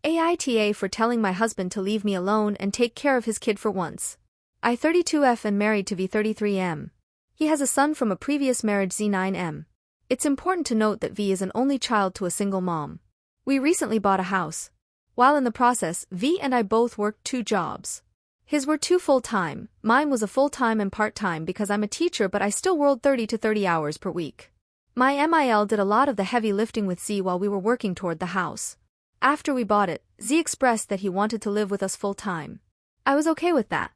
AITA for telling my husband to leave me alone and take care of his kid for once. I 32F and married to V 33M. He has a son from a previous marriage Z9M. It's important to note that V is an only child to a single mom. We recently bought a house. While in the process, V and I both worked 2 jobs. His were 2 full-time, mine was a full-time and part-time because I'm a teacher but I still worked 30 to 30 hours per week. My MIL did a lot of the heavy lifting with Z while we were working toward the house. After we bought it, Z expressed that he wanted to live with us full-time. I was okay with that.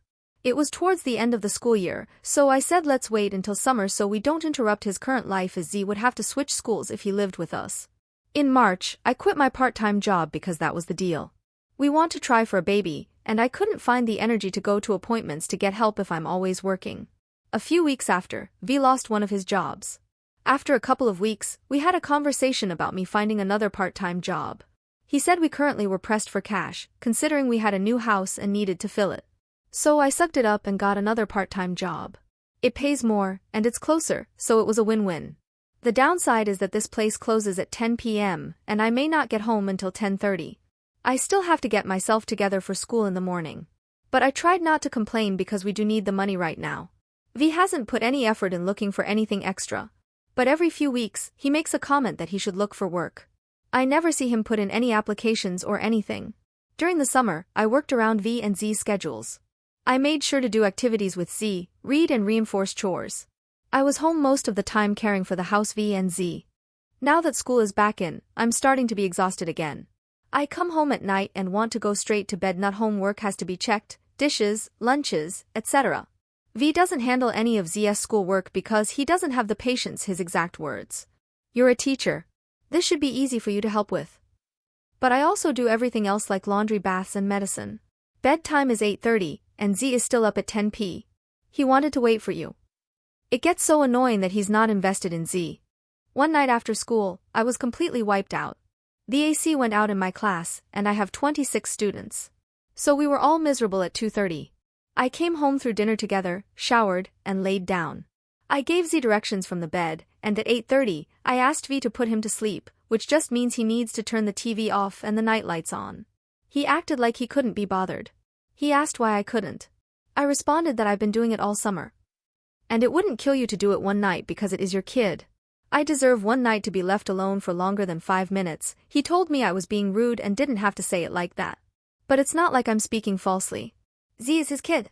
It was towards the end of the school year, so I said let's wait until summer so we don't interrupt his current life as Z would have to switch schools if he lived with us. In March, I quit my part-time job because that was the deal. We want to try for a baby, and I couldn't find the energy to go to appointments to get help if I'm always working. A few weeks after, V lost one of his jobs. After a couple of weeks, we had a conversation about me finding another part-time job. He said we currently were pressed for cash, considering we had a new house and needed to fill it. So I sucked it up and got another part-time job. It pays more, and it's closer, so it was a win-win. The downside is that this place closes at 10 p.m., and I may not get home until 10:30. I still have to get myself together for school in the morning. But I tried not to complain because we do need the money right now. V hasn't put any effort in looking for anything extra. But every few weeks, he makes a comment that he should look for work. I never see him put in any applications or anything. During the summer, I worked around V and Z's schedules. I made sure to do activities with Z, read and reinforce chores. I was home most of the time caring for the house V and Z. Now that school is back in, I'm starting to be exhausted again. I come home at night and want to go straight to bed. Not homework has to be checked, dishes, lunches, etc. V doesn't handle any of Z's schoolwork because he doesn't have the patience, his exact words. You're a teacher. This should be easy for you to help with. But I also do everything else like laundry, baths and medicine. Bedtime is 8:30, and Z is still up at 10 p. He wanted to wait for you. It gets so annoying that he's not invested in Z. One night after school, I was completely wiped out. The AC went out in my class, and I have 26 students. So we were all miserable at 2:30. I came home through dinner together, showered, and laid down. I gave Z directions from the bed, and at 8:30, I asked V to put him to sleep, which just means he needs to turn the TV off and the night lights on. He acted like he couldn't be bothered. He asked why I couldn't. I responded that I've been doing it all summer. And it wouldn't kill you to do it one night because it is your kid. I deserve one night to be left alone for longer than 5 minutes. He told me I was being rude and didn't have to say it like that. But it's not like I'm speaking falsely. Z is his kid.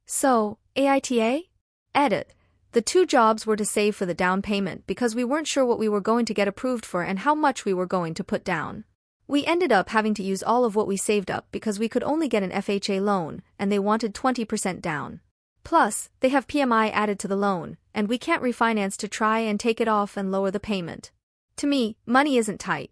So, AITA? Edit. The 2 jobs were to save for the down payment because we weren't sure what we were going to get approved for and how much we were going to put down. We ended up having to use all of what we saved up because we could only get an FHA loan, and they wanted 20% down. Plus, they have PMI added to the loan, and we can't refinance to try and take it off and lower the payment. To me, money isn't tight.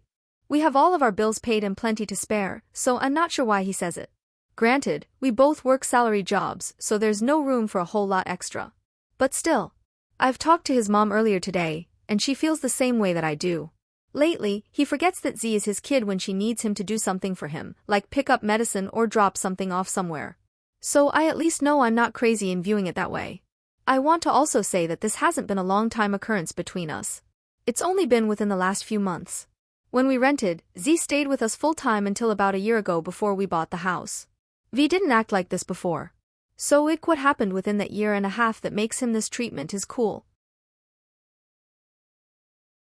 We have all of our bills paid and plenty to spare, so I'm not sure why he says it. Granted, we both work salary jobs, so there's no room for a whole lot extra. But still. I've talked to his mom earlier today, and she feels the same way that I do. Lately, he forgets that Z is his kid when she needs him to do something for him, like pick up medicine or drop something off somewhere. So I at least know I'm not crazy in viewing it that way. I want to also say that this hasn't been a long-time occurrence between us. It's only been within the last few months. When we rented, Z stayed with us full-time until about a year ago before we bought the house. V didn't act like this before. So what happened within that year and a half that makes him this treatment is cool.